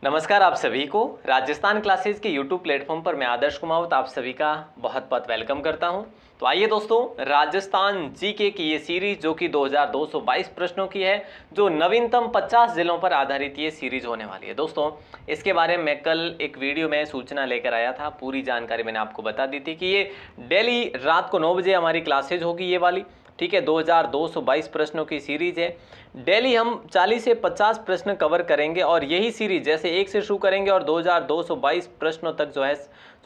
नमस्कार आप सभी को राजस्थान क्लासेज के YouTube प्लेटफॉर्म पर मैं आदर्श कुमावत आप सभी का बहुत बहुत वेलकम करता हूं। तो आइए दोस्तों, राजस्थान जीके की ये सीरीज जो कि 2222 प्रश्नों की है, जो नवीनतम 50 जिलों पर आधारित ये सीरीज होने वाली है। दोस्तों इसके बारे में मैं कल एक वीडियो में सूचना लेकर आया था, पूरी जानकारी मैंने आपको बता दी थी कि ये डेली रात को 9 बजे हमारी क्लासेज होगी ये वाली। ठीक है, 2222 प्रश्नों की सीरीज है। डेली हम 40 से 50 प्रश्न कवर करेंगे और यही सीरीज जैसे 1 से शुरू करेंगे और 2222 प्रश्नों तक जो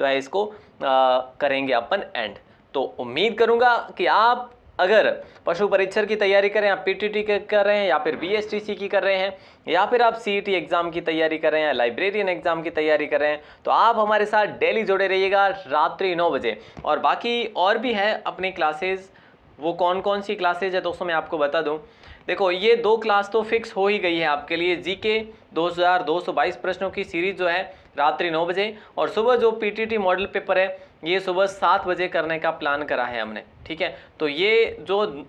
है इसको करेंगे अपन एंड। तो उम्मीद करूंगा कि आप अगर पशु परीक्षर की तैयारी करें, आप पीटीटी कर रहे हैं या फिर बीएसटीसी की कर रहे हैं या फिर आप सीईटी एग्जाम की तैयारी कर रहे हैं, लाइब्रेरियन एग्जाम की तैयारी कर रहे हैं, तो आप हमारे साथ डेली जुड़े रहिएगा रात्रि 9 बजे। और बाकी और भी है अपनी क्लासेज, वो कौन कौन सी क्लासेज है दोस्तों मैं आपको बता दूं। देखो ये 2 क्लास तो फिक्स हो ही गई है आपके लिए, जीके 2222 प्रश्नों की सीरीज जो है रात्रि 9 बजे, और सुबह जो पीटीटी मॉडल पेपर है ये सुबह 7 बजे करने का प्लान करा है हमने। ठीक है, तो ये जो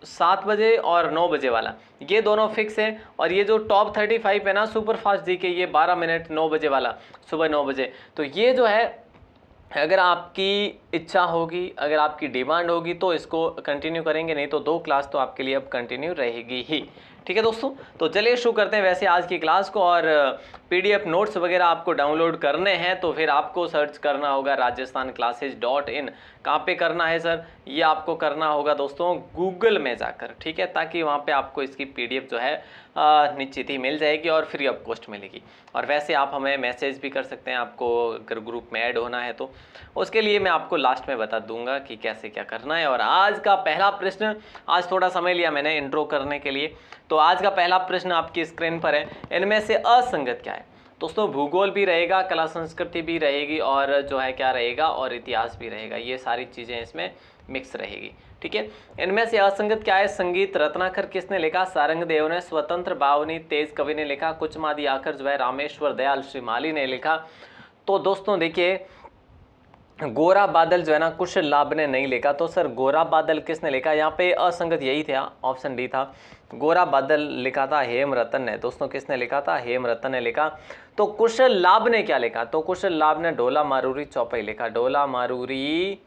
7 बजे और 9 बजे वाला ये दोनों फिक्स है, और ये जो टॉप 35 है ना सुपर फास्ट जीके, ये 12 मिनट 9 बजे वाला सुबह 9 बजे, तो ये जो है अगर आपकी इच्छा होगी, अगर आपकी डिमांड होगी तो इसको कंटिन्यू करेंगे, नहीं तो 2 क्लास तो आपके लिए अब कंटिन्यू रहेगी ही। ठीक है दोस्तों, तो चलिए शुरू करते हैं वैसे आज की क्लास को। और पीडीएफ नोट्स वगैरह आपको डाउनलोड करने हैं तो फिर आपको सर्च करना होगा rajasthanclasses.in। कहाँ पे करना है सर? ये आपको करना होगा दोस्तों गूगल में जाकर, ठीक है, ताकि वहाँ पे आपको इसकी पीडीएफ जो है निश्चित ही मिल जाएगी और फ्री ऑफ कॉस्ट मिलेगी। और वैसे आप हमें मैसेज भी कर सकते हैं, आपको अगर ग्रुप में ऐड होना है तो उसके लिए मैं आपको लास्ट में बता दूंगा कि कैसे क्या करना है। और आज का पहला प्रश्न, आज थोड़ा समय लिया मैंने इंट्रो करने के लिए, तो आज का पहला प्रश्न आपकी स्क्रीन पर है। इनमें से असंगत क्या है? दोस्तों भूगोल भी रहेगा, कला संस्कृति भी रहेगी, और जो है क्या रहेगा, और इतिहास भी रहेगा, ये सारी चीज़ें इसमें मिक्स रहेगी। ठीक है, इनमें से असंगत क्या है? संगीत रत्नाकर किसने लिखा? सारंगदेव ने। स्वतंत्र भावनी तेज कवि ने लिखा। कुछ मादी आकर जो है रामेश्वर दयाल श्रीमाली ने लिखा। तो दोस्तों देखिए, गोरा बादल जो है ना कुशल लाभ ने नहीं लिखा। तो सर गोरा बादल किसने लिखा? यहाँ पे असंगत यही था, ऑप्शन डी था। गोरा बादल लिखा था हेमरतन ने। दोस्तों किसने लिखा था? हेमरतन ने लिखा। तो कुशल लाभ ने क्या लिखा? तो कुशल लाभ ने ढोला मारूरी चौपाई लिखा, ढोला मारूरी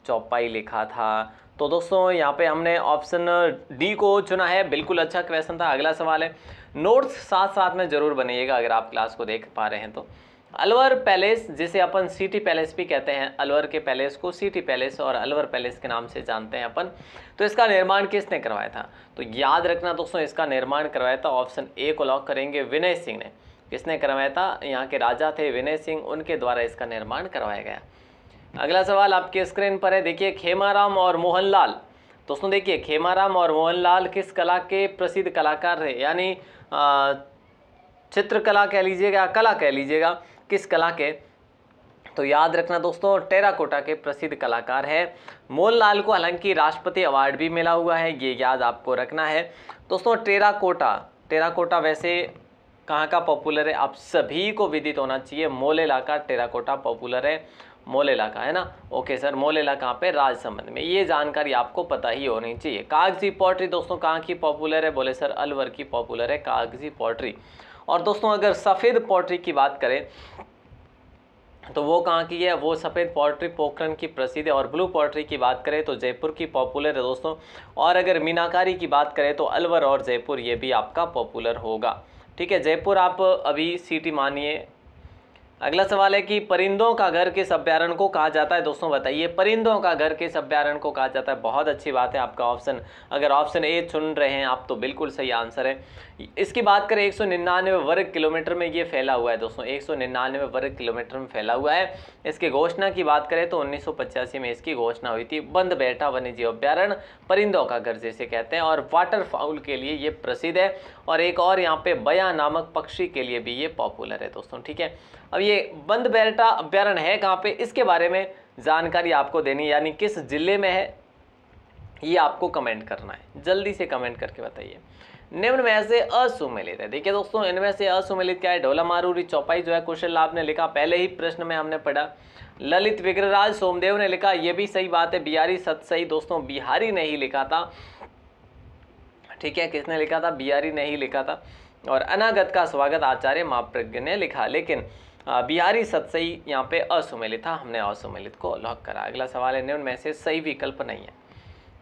चौपाई लिखा था। तो दोस्तों यहाँ पे हमने ऑप्शन डी को चुना है, बिल्कुल अच्छा क्वेश्चन था। अगला सवाल है, नोट्स साथ साथ में जरूर बनाइएगा अगर आप क्लास को देख पा रहे हैं तो। अलवर पैलेस, जिसे अपन सिटी पैलेस भी कहते हैं, अलवर के पैलेस को सिटी पैलेस और अलवर पैलेस के नाम से जानते हैं अपन, तो इसका निर्माण किसने करवाया था? तो याद रखना दोस्तों, इसका निर्माण करवाया था, ऑप्शन ए को लॉक करेंगे, विनय सिंह ने। किसने करवाया था? यहाँ के राजा थे विनय सिंह, उनके द्वारा इसका निर्माण करवाया गया। अगला सवाल आपके स्क्रीन पर है, देखिए खेमाराम और मोहनलाल। दोस्तों देखिए खेमाराम और मोहनलाल किस कला के प्रसिद्ध कलाकार थे? यानी चित्रकला कह लीजिएगा, कला कह लीजिएगा, किस कला के? तो याद रखना दोस्तों, टेराकोटा के प्रसिद्ध कलाकार है। मोहनलाल को हालांकि राष्ट्रपति अवार्ड भी मिला हुआ है, ये याद आपको रखना है दोस्तों। टेराकोटा वैसे कहाँ का पॉपुलर है? आप सभी को विदित होना चाहिए, मोलेला का टेराकोटा पॉपुलर है, मोलेला का, है ना। ओके सर, मोलेला कहाँ पे? राजसमंद में, ये जानकारी आपको पता ही होनी चाहिए। कागजी पॉटरी दोस्तों कहाँ की पॉपुलर है? बोले सर अलवर की पॉपुलर है कागजी पॉटरी। और दोस्तों अगर सफ़ेद पॉटरी की बात करें तो वो कहाँ की है? वो सफ़ेद पॉटरी पोखरण की प्रसिद्ध है। और ब्लू पॉटरी की बात करें तो जयपुर की पॉपुलर है दोस्तों। और अगर मीनाकारी की बात करें तो अलवर और जयपुर ये भी आपका पॉपुलर होगा। ठीक है, जयपुर आप अभी सिटी मानिए। अगला सवाल है कि परिंदों का घर किस अभ्यारण्य को कहा जाता है? दोस्तों बताइए, परिंदों का घर किस अभ्यारण्य को कहा जाता है? बहुत अच्छी बात है, आपका ऑप्शन, अगर ऑप्शन ए चुन रहे हैं आप तो बिल्कुल सही आंसर है। इसकी बात करें 199 वर्ग किलोमीटर में ये फैला हुआ है दोस्तों, 199 वर्ग किलोमीटर में फैला हुआ है। इसकी घोषणा की बात करें तो 1985 में इसकी घोषणा हुई थी। बंद बैठा वन्यजीव अभ्यारण्य, परिंदों का घर जिसे कहते हैं, और वाटर फाउल के लिए ये प्रसिद्ध है। और एक और यहाँ पे बया नामक पक्षी के लिए भी ये पॉपुलर है दोस्तों। ठीक है, अब ये बंद बैठा अभ्यारण्य है कहाँ पे, इसके बारे में जानकारी आपको देनी, यानी किस जिले में है ये आपको कमेंट करना है, जल्दी से कमेंट करके बताइए। निम्न में से असुमेलित है, देखिए दोस्तों इनमें से असुमेलित क्या है? ढोला मारूरी चौपाई जो है कुशल लाभ ने लिखा, पहले ही प्रश्न में हमने पढ़ा। ललित विग्रहराज सोमदेव ने लिखा, ये भी सही बात है। बिहारी सतसई दोस्तों बिहारी ने ही लिखा था। ठीक है, किसने लिखा था? बिहारी ने ही लिखा था। और अनागत का स्वागत आचार्य माप्रज्ञ ने लिखा, लेकिन बिहारी सतसई यहाँ पे असुमेलित था, हमने असुमेलित को लॉक करा। अगला सवाल है, निम्न में से सही विकल्प नहीं है।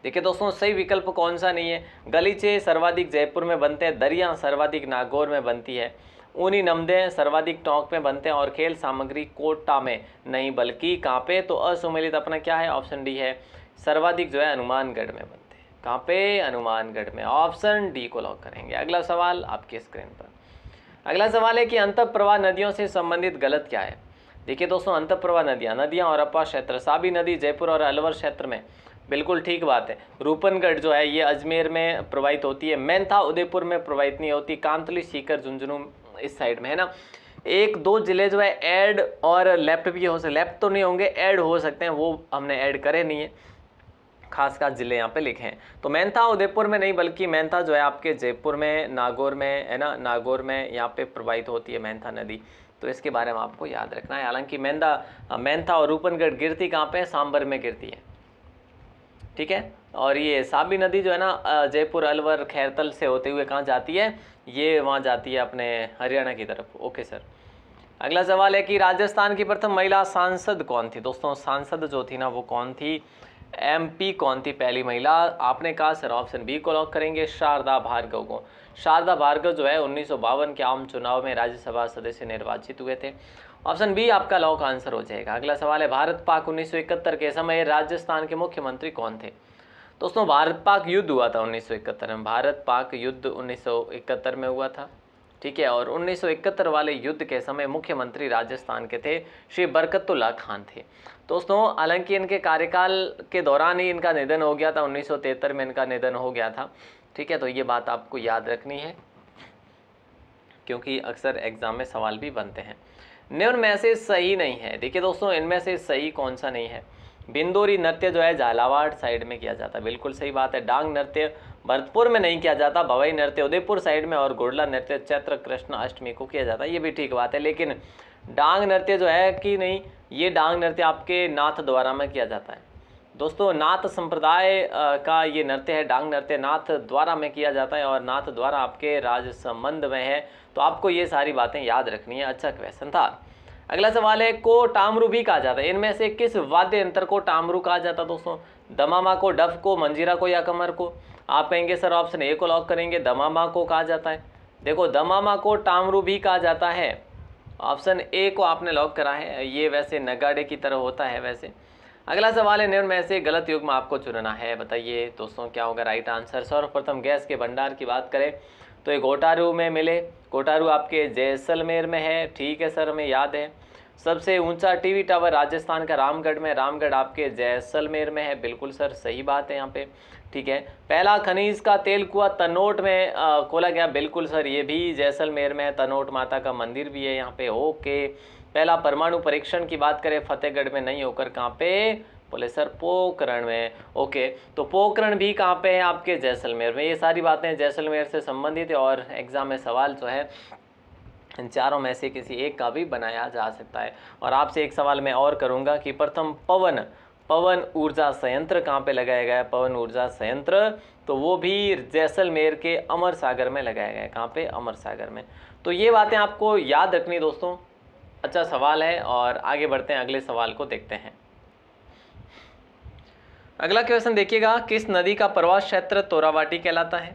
देखिए दोस्तों, सही विकल्प कौन सा नहीं है? गलीचे सर्वाधिक जयपुर में बनते हैं, दरिया सर्वाधिक नागौर में बनती है, ऊनी नमदे सर्वाधिक टोंक में बनते हैं और खेल सामग्री कोटा में नहीं बल्कि कहाँ पे? तो असुमेलित अपना क्या है? ऑप्शन डी है, सर्वाधिक जो है हनुमानगढ़ में बनते हैं। कहाँ पे? हनुमानगढ़ में। ऑप्शन डी को लॉक करेंगे। अगला सवाल आपके स्क्रीन पर। अगला सवाल है कि अंतःप्रवाह नदियों से संबंधित गलत क्या है? देखिए दोस्तों, अंतःप्रवाह नदियाँ और अप्पा क्षेत्र, साबी नदी जयपुर और अलवर क्षेत्र में, बिल्कुल ठीक बात है। रूपनगढ़ जो है ये अजमेर में प्रवाहित होती है, मेंथा उदयपुर में प्रवाहित नहीं होती, कांतली सीकर झुंझुनू इस साइड में है ना। एक दो जिले जो है ऐड और लेफ्ट भी हो सकते, लेफ्ट तो नहीं होंगे, ऐड हो सकते हैं, वो हमने ऐड करे नहीं है, खास जिले यहाँ पे लिखे हैं। तो मेंथा उदयपुर में नहीं बल्कि मेंथा जो है आपके जयपुर में, नागौर में है ना, नागौर में यहाँ पे प्रवाहित होती है मेंथा नदी। तो इसके बारे में आपको याद रखना है। हालांकि मेंथा और रूपनगढ़ गिरती कहाँ पे? सांबर में गिरती है, ठीक है। और ये साबी नदी जो है ना जयपुर अलवर खैरतल से होते हुए कहाँ जाती है? ये वहाँ जाती है अपने हरियाणा की तरफ। Okay sir. अगला सवाल है कि राजस्थान की प्रथम महिला सांसद कौन थी? दोस्तों, सांसद जो थी ना वो कौन थी? MP कौन थी पहली महिला? आपने कहा सर ऑप्शन बी को लॉक करेंगे, शारदा भार्गव को। शारदा भार्गव जो है 1952 के आम चुनाव में राज्यसभा सदस्य निर्वाचित हुए थे। ऑप्शन बी आपका लॉक आंसर हो जाएगा। अगला सवाल है, भारत पाक 1971 के समय राजस्थान के मुख्यमंत्री कौन थे? दोस्तों, भारत पाक युद्ध हुआ था 1971 में, भारत पाक युद्ध 1971 में हुआ था, ठीक है। और 1971 वाले युद्ध के समय मुख्यमंत्री राजस्थान के थे श्री बरकतुल्लाह खान थे। दोस्तों, हालांकि इनके कार्यकाल के दौरान ही इनका निधन हो गया था, 1973 में इनका निधन हो गया था, ठीक है। तो ये बात आपको याद रखनी है क्योंकि अक्सर एग्जाम में सवाल भी बनते हैं। निम्न में से सही नहीं है। देखिए दोस्तों, इनमें से सही कौन सा नहीं है? बिंदोरी नृत्य जो है झालावाड़ साइड में किया जाता है, बिल्कुल सही बात है। डांग नृत्य भरतपुर में नहीं किया जाता, भवाई नृत्य उदयपुर साइड में, और घोड़ला नृत्य चैत्र कृष्ण अष्टमी को किया जाता है, ये भी ठीक बात है। लेकिन डांग नृत्य जो है कि नहीं, ये डांग नृत्य आपके नाथ द्वारा में किया जाता है। दोस्तों, नाथ संप्रदाय का ये नृत्य है, डांग नृत्य नाथ द्वारा में किया जाता है और नाथ द्वारा आपके राज संबंध में है। तो आपको ये सारी बातें याद रखनी है। अच्छा क्वेश्चन था। अगला सवाल है, को टामरू भी कहा जाता है, इनमें से किस वाद्य यंत्र को टामरू कहा जाता है? दोस्तों, दमामा को, डफ को, मंजीरा को या कमर को? आप कहेंगे सर ऑप्शन ए को लॉक करेंगे, दमामा को कहा जाता है। देखो, दमामा को टामरू भी कहा जाता है, ऑप्शन ए को आपने लॉक करा है। ये वैसे नगाड़े की तरह होता है वैसे। अगला सवाल है, निम्न में से गलत युग्म आपको चुनना है, बताइए दोस्तों क्या होगा राइट आंसर। सर्वप्रथम गैस के भंडार की बात करें तो ये घोटारू में मिले, घोटारू आपके जैसलमेर में है, ठीक है सर, हमें याद है। सबसे ऊंचा टीवी टावर राजस्थान का रामगढ़ में, रामगढ़ आपके जैसलमेर में है, बिल्कुल सर सही बात है यहाँ पे, ठीक है। पहला खनिज का तेल कुआं तनोट में खोला गया, बिल्कुल सर, ये भी जैसलमेर में है, तनोट माता का मंदिर भी है यहाँ पे, ओके। पहला परमाणु परीक्षण की बात करें फतेहगढ़ में नहीं होकर कहाँ पे? बोले सर पोखरण में, ओके। तो पोखरण भी कहाँ पे है? आपके जैसलमेर में। ये सारी बातें जैसलमेर से संबंधित है और एग्जाम में सवाल जो है इन चारों में से किसी एक का भी बनाया जा सकता है। और आपसे एक सवाल मैं और करूंगा कि प्रथम पवन ऊर्जा संयंत्र कहाँ पे लगाया गया है? पवन ऊर्जा संयंत्र तो वो भी जैसलमेर के अमर सागर में लगाया गया है। कहाँ पे? अमर सागर में। तो ये बातें आपको याद रखनी दोस्तों। अच्छा सवाल है और आगे बढ़ते हैं, अगले सवाल को देखते हैं। अगला क्वेश्चन देखिएगा, किस नदी का प्रवाह क्षेत्र तोरावाटी कहलाता है?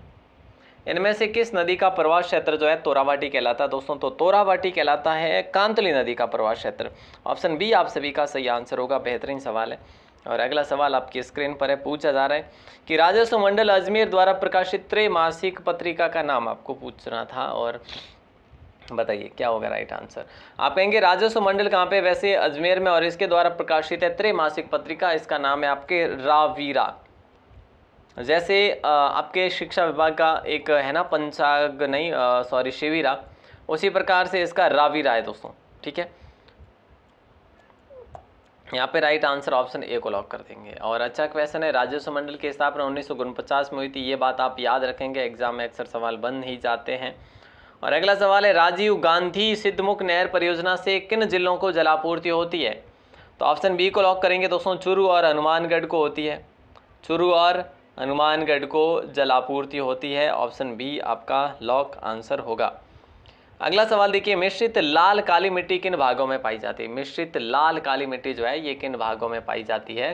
इनमें से किस नदी का प्रवाह क्षेत्र जो है तोरावाटी कहलाता है? दोस्तों, तो तोरावाटी कहलाता है कांतली नदी का प्रवाह क्षेत्र। ऑप्शन बी आप सभी का सही आंसर होगा, बेहतरीन सवाल है। और अगला सवाल आपकी स्क्रीन पर है, पूछा जा रहा है कि राजस्व मंडल अजमेर द्वारा प्रकाशित त्रैमासिक पत्रिका का नाम आपको पूछना था और बताइए क्या होगा राइट आंसर। आप कहेंगे राजस्व मंडल कहाँ पे? वैसे अजमेर में, और इसके द्वारा प्रकाशित है त्रैमासिक पत्रिका, इसका नाम है आपके रावीरा। जैसे आपके शिक्षा विभाग का एक है ना पंचाग नहीं सॉरी शिविरा, उसी प्रकार से इसका रावीरा है दोस्तों, ठीक है। यहाँ पे राइट आंसर ऑप्शन ए को लॉक कर देंगे। और अच्छा क्वेश्चन है, राजस्व मंडल की स्थापना 1949 में हुई थी, ये बात आप याद रखेंगे, एग्जाम में अक्सर सवाल बन ही जाते हैं। और अगला सवाल है, राजीव गांधी सिद्धमुख नहर परियोजना से किन जिलों को जलापूर्ति होती है? तो ऑप्शन बी को लॉक करेंगे दोस्तों, चूरू और हनुमानगढ़ को होती है, चूरू और हनुमानगढ़ को जल आपूर्ति होती है। ऑप्शन बी आपका लॉक आंसर होगा। अगला सवाल देखिए, मिश्रित लाल काली मिट्टी किन भागों में पाई जाती है? मिश्रित लाल काली मिट्टी जो है ये किन भागों में पाई जाती है?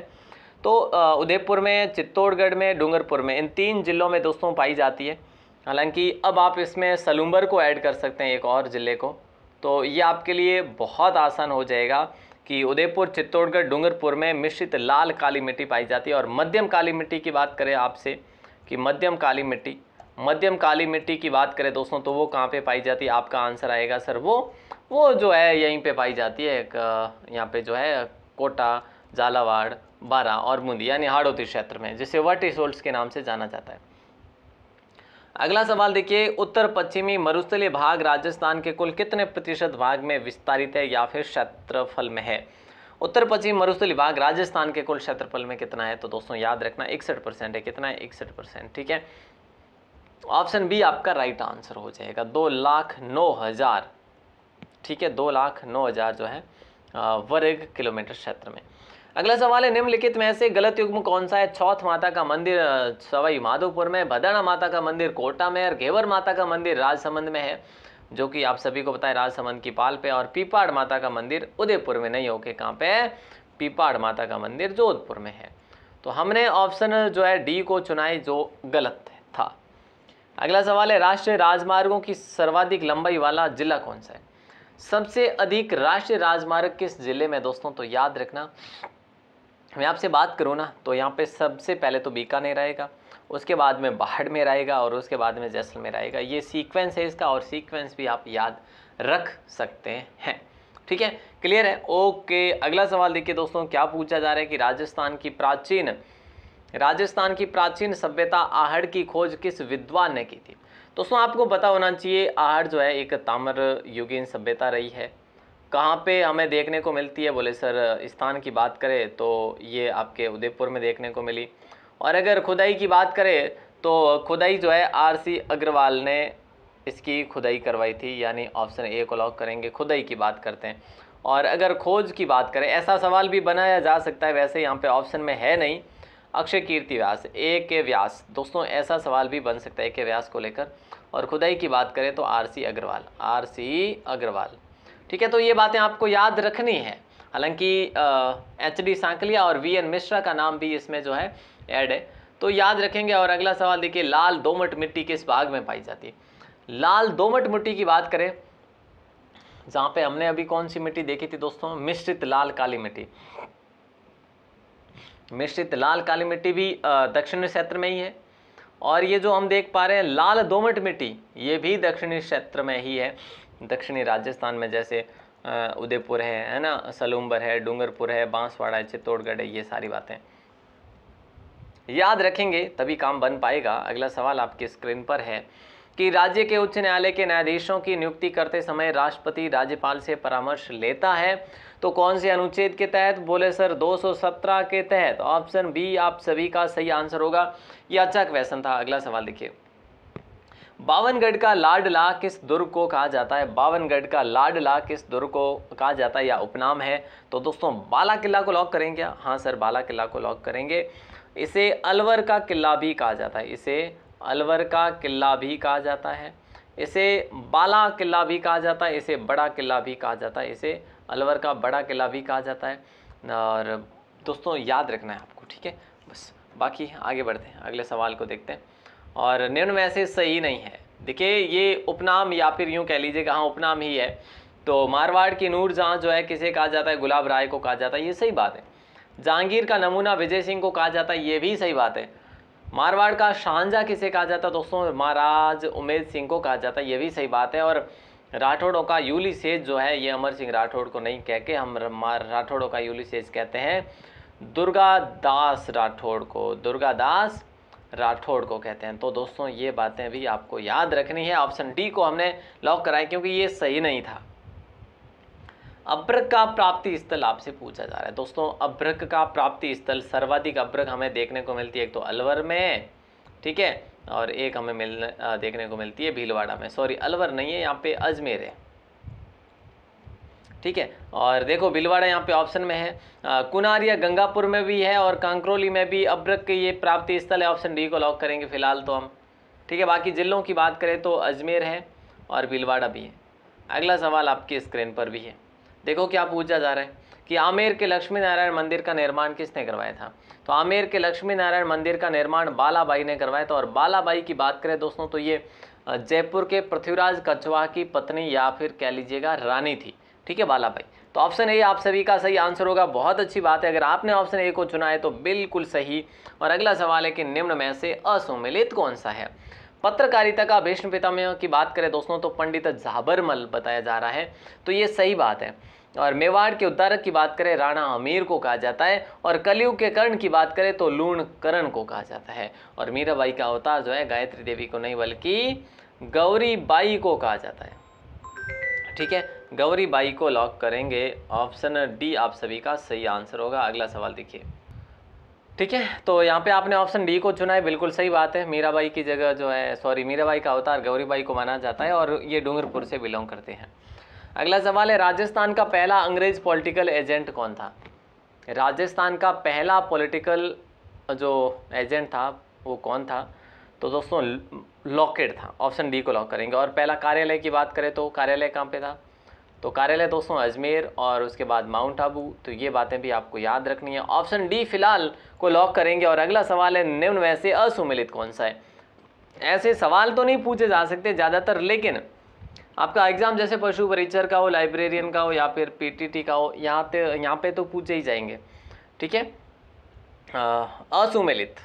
तो उदयपुर में, चित्तौड़गढ़ में, डूंगरपुर में, इन 3 जिलों में दोस्तों पाई जाती है। हालांकि अब आप इसमें सलूम्बर को ऐड कर सकते हैं, एक और ज़िले को, तो ये आपके लिए बहुत आसान हो जाएगा कि उदयपुर, चित्तौड़गढ़, डूंगरपुर में मिश्रित लाल काली मिट्टी पाई जाती है। और मध्यम काली मिट्टी की बात करें आपसे कि मध्यम काली मिट्टी की बात करें दोस्तों, तो वो कहाँ पे पाई जाती है? आपका आंसर आएगा सर वो जो है यहीं पे पाई जाती है, एक यहाँ पे जो है कोटा, झालावाड़, बारा और बूंदी यानी हाड़ौती क्षेत्र में, जिसे वाटर सोल्ट्स के नाम से जाना जाता है। अगला सवाल देखिए, उत्तर पश्चिमी मरुस्थलीय भाग राजस्थान के कुल कितने प्रतिशत भाग में विस्तारित है या फिर क्षेत्रफल में है? उत्तर पश्चिमी मरुस्थलीय भाग राजस्थान के कुल क्षेत्रफल में कितना है? तो दोस्तों याद रखना 61% है। कितना है? 61%। ठीक है, ऑप्शन बी आपका राइट आंसर हो जाएगा, 2,09,000। ठीक है, 2,09,000 जो है वर्ग किलोमीटर क्षेत्र में। अगला सवाल है, निम्नलिखित में से गलत युग्म कौन सा है? चौथ माता का मंदिर सवाई माधोपुर में, भदरना माता का मंदिर कोटा में, और घेवर माता का मंदिर राजसमंद में है, जो कि आप सभी को पता है राजसमंद की पाल पे, और पीपाड़ माता का मंदिर उदयपुर में नहीं होके कहाँ पे है? पीपाड़ माता का मंदिर जोधपुर में है। तो हमने ऑप्शन जो है डी को चुना है, जो गलत था। अगला सवाल है, राष्ट्रीय राजमार्गों की सर्वाधिक लंबाई वाला जिला कौन सा है? सबसे अधिक राष्ट्रीय राजमार्ग किस जिले में दोस्तों? तो याद रखना, मैं आपसे बात करूँ ना, तो यहाँ पे सबसे पहले तो बीकानेर आएगा, उसके बाद में बाड़मेर आएगा, और उसके बाद में जैसलमेर आएगा। ये सीक्वेंस है इसका, और सीक्वेंस भी आप याद रख सकते हैं। ठीक है, क्लियर है? ओके, अगला सवाल देखिए दोस्तों, क्या पूछा जा रहा है कि राजस्थान की प्राचीन सभ्यता आहड़ की खोज किस विद्वान ने की थी? दोस्तों आपको पता होना चाहिए, आहड़ जो है एक ताम्र युगीन सभ्यता रही है। कहाँ पे हमें देखने को मिलती है? बोले सर स्थान की बात करें तो ये आपके उदयपुर में देखने को मिली। और अगर खुदाई की बात करें तो खुदाई जो है RC अग्रवाल ने इसकी खुदाई करवाई थी, यानी ऑप्शन ए को लॉक करेंगे। खुदाई की बात करते हैं। और अगर खोज की बात करें, ऐसा सवाल भी बनाया जा सकता है, वैसे यहाँ पे ऑप्शन में है नहीं, अक्षय कीर्ति व्यास, ए के व्यास। दोस्तों ऐसा सवाल भी बन सकता है ए के व्यास को लेकर। और खुदाई की बात करें तो RC अग्रवाल। ठीक है, तो ये बातें आपको याद रखनी है। हालांकि HD सांकलिया और VN मिश्रा का नाम भी इसमें जो है ऐड है, तो याद रखेंगे। और अगला सवाल देखिए, लाल दोमट मिट्टी किस भाग में पाई जाती है? लाल दोमट मिट्टी की बात करें, जहाँ पे हमने अभी कौन सी मिट्टी देखी थी दोस्तों? मिश्रित लाल काली मिट्टी। मिश्रित लाल काली मिट्टी भी दक्षिणी क्षेत्र में ही है। और ये जो हम देख पा रहे हैं लाल दोमट मिट्टी, ये भी दक्षिणी क्षेत्र में ही है, दक्षिणी राजस्थान में, जैसे उदयपुर है ना, सलूम्बर है, डूंगरपुर है, बांसवाड़ा है, चित्तौड़गढ़ है। ये सारी बातें याद रखेंगे तभी काम बन पाएगा। अगला सवाल आपकी स्क्रीन पर है कि राज्य के उच्च न्यायालय के न्यायाधीशों की नियुक्ति करते समय राष्ट्रपति राज्यपाल से परामर्श लेता है, तो कौन से अनुच्छेद के तहत? बोले सर 217 के तहत। ऑप्शन बी आप सभी का सही आंसर होगा, यह अच्छा क्वेश्चन था। अगला सवाल देखिए, बावनगढ़ का लाडला किस दुर्ग को कहा जाता है? बावनगढ़ का लाडला किस दुर्ग को कहा जाता है या उपनाम है? तो दोस्तों बाला किला को लॉक करेंगे क्या? हाँ सर, बाला किला को लॉक करेंगे। इसे अलवर का किला भी कहा जाता है, इसे अलवर का किला भी कहा जाता है, इसे बाला किला भी कहा जाता है, इसे बड़ा किला भी कहा जाता है, इसे अलवर का बड़ा किला भी कहा जाता है। और दोस्तों याद रखना है आपको, ठीक है? बस बाकी आगे बढ़ते हैं, अगले सवाल को देखते हैं। और निम्न में से सही नहीं है। देखिए ये उपनाम या फिर यूँ कह लीजिएगा, हाँ उपनाम ही है। तो मारवाड़ की नूरजहाँ जो है किसे कहा जाता है? गुलाब राय को कहा जाता है, ये सही बात है। जहांगीर का नमूना विजय सिंह को कहा जाता है, ये भी सही बात है। मारवाड़ का शाहजहाँ किसे कहा जाता है दोस्तों? महाराज उमेद सिंह को कहा जाता है, ये भी सही बात है। और राठौड़ों का यूलिसेज जो है, ये अमर सिंह राठौड़ को नहीं कह के हम राठौड़ों का यूलिसेज कहते हैं दुर्गादास राठौड़ को, दुर्गादास राठौड़ को कहते हैं। तो दोस्तों ये बातें भी आपको याद रखनी है। ऑप्शन डी को हमने लॉक कराया क्योंकि ये सही नहीं था। अभ्रक का प्राप्ति स्थल आपसे पूछा जा रहा है दोस्तों। अभ्रक का प्राप्ति स्थल, सर्वाधिक अभ्रक हमें देखने को मिलती है एक तो अलवर में, ठीक है, और एक हमें देखने को मिलती है भीलवाड़ा में। सॉरी अलवर नहीं है, यहाँ पे अजमेर है, ठीक है। और देखो भीलवाड़ा यहाँ पे ऑप्शन में है, कुनारिया गंगापुर में भी है और कांकरोली में भी अब्रक ये प्राप्ति स्थल है। ऑप्शन डी को लॉक करेंगे फिलहाल तो हम, ठीक है। बाकी जिलों की बात करें तो अजमेर है और भीलवाड़ा भी है। अगला सवाल आपकी स्क्रीन पर भी है। देखो क्या पूछा जा रहा है कि आमेर के लक्ष्मी नारायण मंदिर का निर्माण किसने करवाया था। तो आमेर के लक्ष्मी नारायण मंदिर का निर्माण बालाबाई ने करवाया था। और बालाबाई की बात करें दोस्तों तो ये जयपुर के पृथ्वीराज कछवाहा की पत्नी या फिर कह लीजिएगा रानी थी, ठीक है, बालाबाई। तो ऑप्शन ए आप सभी का सही आंसर होगा। बहुत अच्छी बात है, अगर आपने ऑप्शन ए को चुना है तो बिल्कुल सही। और अगला सवाल है कि निम्न में से असुमेलित कौन सा है। पत्रकारिता का भीष्म पितामह की बात करें दोस्तों तो पंडित झाबरमल बताया जा रहा है, तो ये सही बात है। और मेवाड़ के उद्धारक की बात करें राणा अमीर को कहा जाता है। और कलयुग के कर्ण की बात करें तो लूण करण को कहा जाता है। और मीराबाई का अवतार जो है गायत्री देवी को नहीं बल्कि गौरी बाई को कहा जाता है, ठीक है। गौरी बाई को लॉक करेंगे। ऑप्शन डी आप सभी का सही आंसर होगा। अगला सवाल देखिए, ठीक है। तो यहाँ पे आपने ऑप्शन डी को चुना है, बिल्कुल सही बात है। मीराबाई की जगह जो है मीराबाई का अवतार गौरीबाई को माना जाता है और ये डूंगरपुर से बिलोंग करते हैं। अगला सवाल है राजस्थान का पहला अंग्रेज पॉलिटिकल एजेंट कौन था। राजस्थान का पहला पॉलिटिकल जो एजेंट था वो कौन था। तो दोस्तों लॉकेट था। ऑप्शन डी को लॉक करेंगे। और पहला कार्यालय की बात करें तो कार्यालय कहाँ पे था। तो कार्यालय दोस्तों अजमेर और उसके बाद माउंट आबू। तो ये बातें भी आपको याद रखनी है। ऑप्शन डी फिलहाल को लॉक करेंगे। और अगला सवाल है निम्न में से असुमेलित कौन सा है। ऐसे सवाल तो नहीं पूछे जा सकते ज़्यादातर, लेकिन आपका एग्जाम जैसे पशु परिचर का हो, लाइब्रेरियन का हो या फिर पीटीटी का हो, यहाँ पे तो पूछे ही जाएंगे, ठीक है। असुमेलित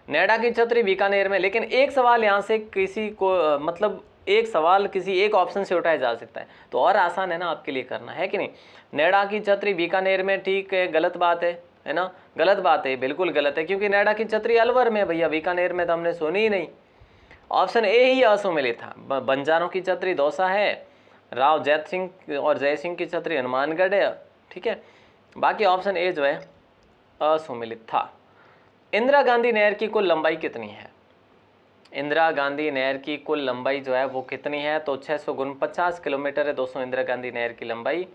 नैडा की छतरी बीकानेर में। लेकिन एक सवाल यहाँ से किसी को मतलब एक सवाल किसी एक ऑप्शन से उठाया जा सकता है, तो और आसान है ना आपके लिए करना, है कि नहीं। नैडा की छतरी बीकानेर में, ठीक है, गलत बात है ना, गलत बात है, बिल्कुल गलत है, क्योंकि नैडा की छतरी अलवर में भैया, बीकानेर में तो हमने सुनी ही नहीं। ऑप्शन ए ही असुमेलित था। बंजारों की छतरी दौसा है, राव जैत सिंह और जय सिंह की छतरी हनुमानगढ़ है, ठीक है। बाकी ऑप्शन ए जो है असुमेलित था। इंदिरा गांधी नहर की कुल लंबाई कितनी है। इंदिरा गांधी नहर की कुल लंबाई जो है वो कितनी है। तो 649 किलोमीटर है दोस्तों इंदिरा गांधी नहर की लंबाई,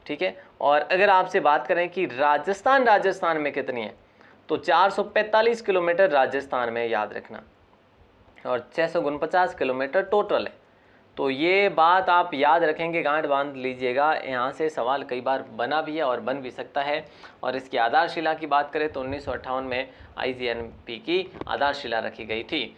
ठीक है। और अगर आपसे बात करें कि राजस्थान में कितनी है, तो 445 किलोमीटर राजस्थान में, याद रखना। और 649 किलोमीटर टोटल है। तो ये बात आप याद रखेंगे, गांठ बांध लीजिएगा। यहाँ से सवाल कई बार बना भी है और बन भी सकता है। और इसकी आधारशिला की बात करें तो 1958 में IGNP की आधारशिला रखी गई थी।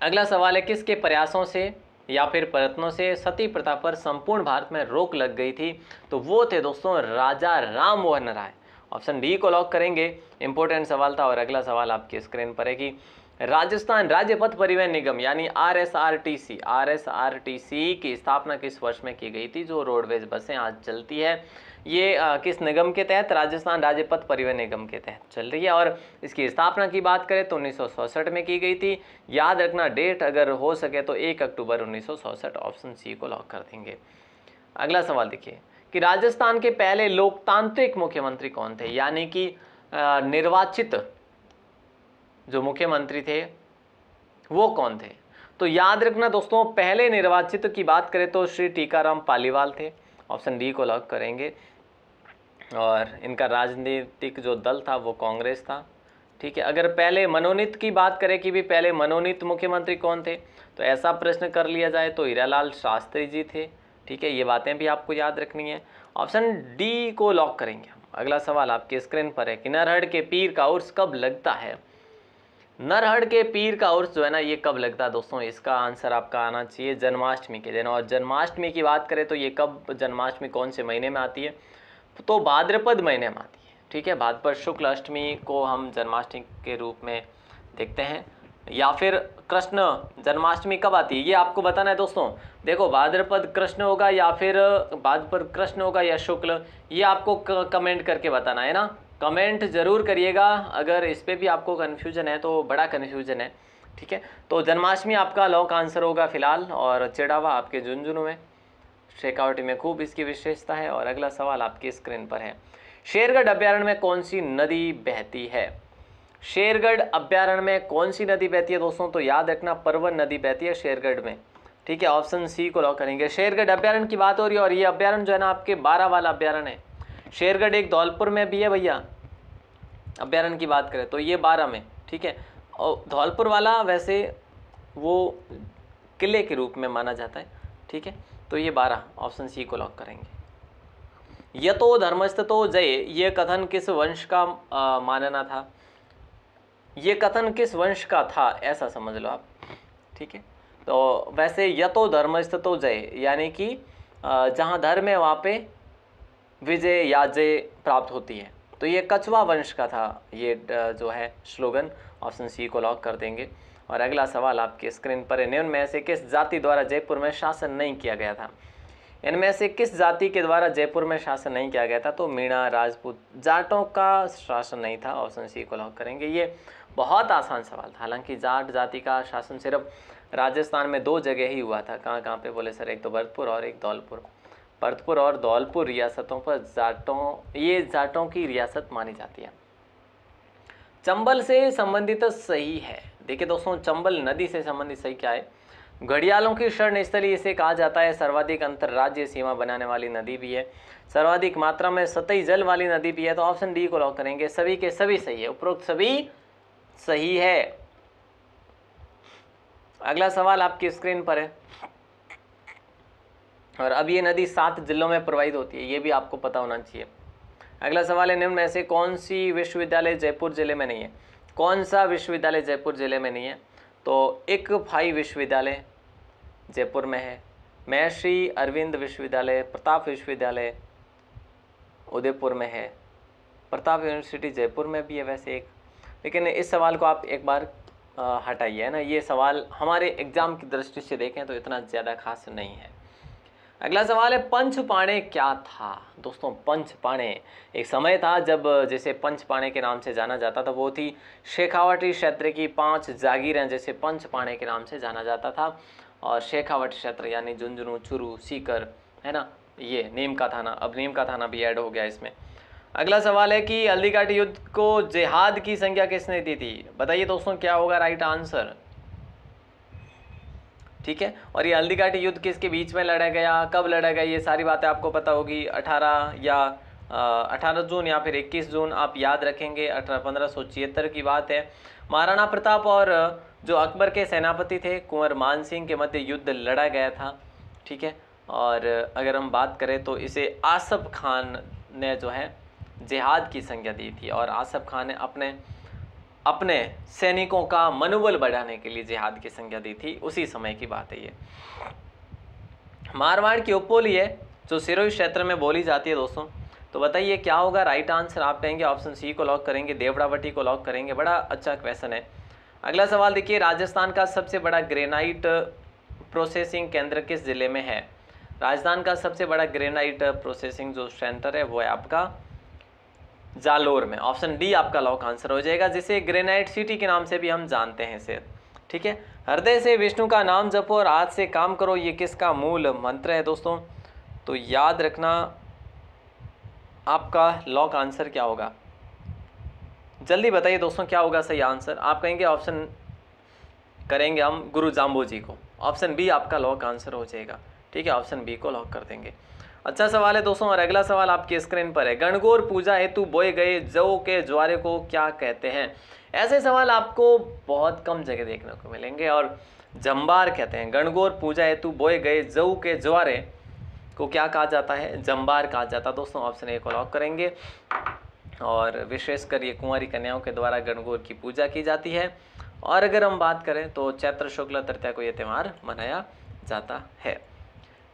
अगला सवाल है किसके प्रयासों से या फिर प्रयत्नों से सती प्रथा पर संपूर्ण भारत में रोक लग गई थी। तो वो थे दोस्तों राजा राम मोहन राय। ऑप्शन डी को लॉक करेंगे। इंपॉर्टेंट सवाल था। और अगला सवाल आपकी स्क्रीन पर है कि राजस्थान राज्य पथ परिवहन निगम यानी RSRTC की स्थापना किस वर्ष में की गई थी। जो रोडवेज बसें आज चलती है, ये किस निगम के तहत, राजस्थान राज्य पथ परिवहन निगम के तहत चल रही है। और इसकी स्थापना की बात करें तो 1967 में की गई थी। याद रखना डेट, अगर हो सके तो 1 अक्टूबर 1967। ऑप्शन सी को लॉक कर देंगे। अगला सवाल देखिए कि राजस्थान के पहले लोकतांत्रिक मुख्यमंत्री कौन थे, यानी कि निर्वाचित जो मुख्यमंत्री थे वो कौन थे। तो याद रखना दोस्तों, पहले निर्वाचित की बात करें तो श्री टीकाराम पालीवाल थे। ऑप्शन डी को लॉक करेंगे। और इनका राजनीतिक जो दल था वो कांग्रेस था, ठीक है। अगर पहले मनोनीत की बात करें कि भी पहले मनोनीत मुख्यमंत्री कौन थे, तो ऐसा प्रश्न कर लिया जाए तो हीरालाल शास्त्री जी थे, ठीक है। ये बातें भी आपको याद रखनी है। ऑप्शन डी को लॉक करेंगे। अगला सवाल आपके स्क्रीन पर है कि नरहड़ के पीर का उर्स कब लगता है। नरहड़ के पीर का उर्स जो है ना, ये कब लगता है दोस्तों, इसका आंसर आपका आना चाहिए जन्माष्टमी के दिन। और जन्माष्टमी की बात करें तो ये कब, जन्माष्टमी कौन से महीने में आती है, तो भाद्रपद महीने में आती है, ठीक है। भाद्रपद शुक्ल अष्टमी को हम जन्माष्टमी के रूप में देखते हैं। या फिर कृष्ण जन्माष्टमी कब आती है, ये आपको बताना है दोस्तों। देखो भाद्रपद कृष्ण होगा या फिर भाद्रपद कृष्ण होगा या शुक्ल, ये आपको कमेंट करके बताना है ना। कमेंट जरूर करिएगा अगर इस पे भी आपको कन्फ्यूजन है, तो बड़ा कन्फ्यूजन है, ठीक है। तो जन्माष्टमी आपका लॉक आंसर होगा फिलहाल। और चिड़ावा आपके झुंझुनू में, शेखावटी में खूब इसकी विशेषता है। और अगला सवाल आपकी स्क्रीन पर है, शेरगढ़ अभ्यारण्य में कौन सी नदी बहती है। शेरगढ़ अभ्यारण्य में कौन सी नदी बहती है दोस्तों, तो याद रखना परवन नदी बहती है शेरगढ़ में, ठीक है, ऑप्शन सी को लॉक करेंगे। शेरगढ़ अभ्यारण्य की बात हो रही है और ये अभ्यारण्य जो है ना आपके 12 वाला अभ्यारण्य है। शेरगढ़ एक धौलपुर में भी है भैया, अभ्यारण्य की बात करें तो ये 12 में, ठीक है। और धौलपुर वाला वैसे वो किले के रूप में माना जाता है, ठीक है। तो ये 12, ऑप्शन सी को लॉक करेंगे। यतो धर्मस्ततो जय, ये कथन किस वंश का मानना था? ये कथन किस वंश का था ऐसा समझ लो आप, ठीक है। तो वैसे यतो धर्मस्ततो जय यानी कि जहाँ धर्म है वहाँ पे विजय या जय प्राप्त होती है, तो ये कछवा वंश का था ये जो है स्लोगन, ऑप्शन सी को लॉक कर देंगे। और अगला सवाल आपके स्क्रीन पर है, निम्न में से किस जाति द्वारा जयपुर में शासन नहीं किया गया था? इनमें से किस जाति के द्वारा जयपुर में शासन नहीं किया गया था? तो मीणा, राजपूत, जाटों का शासन नहीं था, ऑप्शन सी को लॉक करेंगे। ये बहुत आसान सवाल था, हालांकि जाट जाति का शासन सिर्फ राजस्थान में 2 जगह ही हुआ था। कहाँ कहाँ पे बोले सर? एक तो भरतपुर और एक धौलपुर। भरतपुर और धौलपुर रियासतों पर जाटों की रियासत मानी जाती है। चंबल से संबंधित सही है, देखिए दोस्तों चंबल नदी से संबंधित सही क्या है? घड़ियालों की शरण स्थली इसे कहा जाता है। सर्वाधिक अंतरराज्यीय सीमा बनाने वाली नदी भी है, सर्वाधिक मात्रा में सतही जल वाली नदी भी है, तो ऑप्शन डी को लॉक करेंगे। सभी के सभी सही है, उपरोक्त सभी सही है। अगला सवाल आपकी स्क्रीन पर है और अब ये नदी 7 जिलों में प्रवाहित होती है, ये भी आपको पता होना चाहिए। अगला सवाल है, निम्न में से कौन सी विश्वविद्यालय जयपुर जिले में नहीं है? कौन सा विश्वविद्यालय जयपुर जिले में नहीं है? तो एक भाई विश्वविद्यालय जयपुर में है, महर्षि अरविंद विश्वविद्यालय, प्रताप विश्वविद्यालय उदयपुर में है, प्रताप यूनिवर्सिटी जयपुर में भी है वैसे एक। लेकिन इस सवाल को आप एक बार हटाइए, है ना, ये सवाल हमारे एग्जाम की दृष्टि से देखें तो इतना ज़्यादा खास नहीं है। अगला सवाल है, पंचपाणे क्या था? दोस्तों पंचपाणे एक समय था जब जैसे पंचपाणे के नाम से जाना जाता था, वो थी शेखावटी क्षेत्र की 5 जागीरें, जैसे पंचपाणे के नाम से जाना जाता था। और शेखावटी क्षेत्र यानी झुंझुनू, चूरू, सीकर, है ना, ये नीम का थाना, अब नीम का थाना भी ऐड हो गया इसमें। अगला सवाल है कि हल्दीघाटी युद्ध को जिहाद की संज्ञा किसने दी थी? बताइए दोस्तों क्या होगा राइट आंसर, ठीक है। और ये हल्दीघाटी युद्ध किसके बीच में लड़ा गया, कब लड़ा गया, ये सारी बातें आपको पता होगी। 18 जून या फिर 21 जून आप याद रखेंगे, 1576 की बात है। महाराणा प्रताप और जो अकबर के सेनापति थे कुंवर मान सिंह के मध्य युद्ध लड़ा गया था, ठीक है। और अगर हम बात करें तो इसे आसफ खान ने जो है जिहाद की संज्ञा दी थी, और आसफ खान ने अपने सैनिकों का मनोबल बढ़ाने के लिए जिहाद की संज्ञा दी थी, उसी समय की बात है ये। मारवाड़ की उपबोली है जो सिरोही क्षेत्र में बोली जाती है दोस्तों, तो बताइए क्या होगा राइट आंसर? आप कहेंगे ऑप्शन सी को लॉक करेंगे, देवड़ावटी को लॉक करेंगे। बड़ा अच्छा क्वेश्चन है। अगला सवाल देखिए, राजस्थान का सबसे बड़ा ग्रेनाइट प्रोसेसिंग केंद्र किस जिले में है? राजस्थान का सबसे बड़ा ग्रेनाइट प्रोसेसिंग जो सेंटर है वो है आपका जालोर में, ऑप्शन डी आपका लॉक आंसर हो जाएगा, जिसे ग्रेनाइट सिटी के नाम से भी हम जानते हैं इसे, ठीक है। हृदय से विष्णु का नाम जपो और हाथ से काम करो, ये किसका मूल मंत्र है दोस्तों? तो याद रखना आपका लॉक आंसर क्या होगा, जल्दी बताइए दोस्तों क्या होगा सही आंसर? आप कहेंगे ऑप्शन करेंगे हम गुरु जाम्बोजी को, ऑप्शन बी आपका लॉक आंसर हो जाएगा, ठीक है, ऑप्शन बी को लॉक कर देंगे। अच्छा सवाल है दोस्तों, और अगला सवाल आपकी स्क्रीन पर है, गणगौर पूजा हेतु बोए गए जौ के ज्वारे को क्या कहते हैं? ऐसे सवाल आपको बहुत कम जगह देखने को मिलेंगे, और जंबार कहते हैं। गणगौर पूजा हेतु बोए गए जौ के ज्वारे को क्या कहा जाता है? जंबार कहा जाता है दोस्तों, ऑप्शन ए को लॉक करेंगे। और विशेषकर ये कुंवारी कन्याओं के द्वारा गणगौर की पूजा की जाती है। और अगर हम बात करें तो चैत्र शुक्ल तृतीया को यह त्यौहार मनाया जाता है,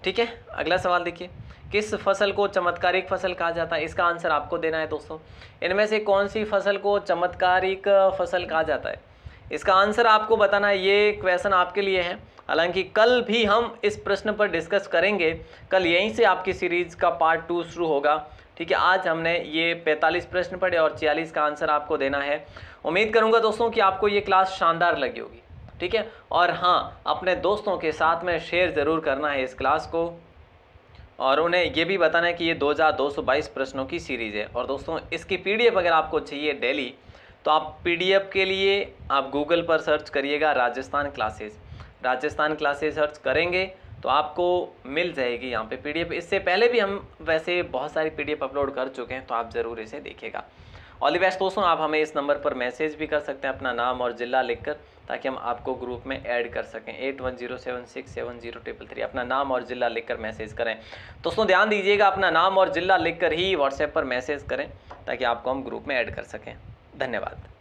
ठीक है। अगला सवाल देखिए, किस फसल को चमत्कारिक फसल कहा जाता है? इसका आंसर आपको देना है दोस्तों। इनमें से कौन सी फसल को चमत्कारिक फसल कहा जाता है? इसका आंसर आपको बताना है, ये क्वेश्चन आपके लिए है। हालांकि कल भी हम इस प्रश्न पर डिस्कस करेंगे, कल यहीं से आपकी सीरीज का पार्ट 2 शुरू होगा, ठीक है। आज हमने ये 45 प्रश्न पढ़े और 46 का आंसर आपको देना है। उम्मीद करूंगा दोस्तों कि आपको ये क्लास शानदार लगी होगी, ठीक है। और हाँ, अपने दोस्तों के साथ में शेयर ज़रूर करना है इस क्लास को, और उन्हें ये भी बताना है कि ये 2222 प्रश्नों की सीरीज़ है। और दोस्तों इसकी PDF अगर आपको चाहिए डेली, तो आप PDF के लिए आप गूगल पर सर्च करिएगा Rajasthan classes. Rajasthan classes search करेंगे तो आपको मिल जाएगी यहाँ पे PDF। इससे पहले भी हम वैसे बहुत सारी PDF अपलोड कर चुके हैं, तो आप ज़रूर इसे देखिएगा। ऑल द बेस्ट दोस्तों। आप हमें इस नंबर पर मैसेज भी कर सकते हैं अपना नाम और ज़िला लिखकर, ताकि हम आपको ग्रुप में ऐड कर सकें। 8107670333 अपना नाम और ज़िला लिखकर मैसेज करें। दोस्तों ध्यान दीजिएगा, अपना नाम और ज़िला लिखकर ही व्हाट्सएप पर मैसेज करें, ताकि आपको हम ग्रुप में ऐड कर सकें। धन्यवाद।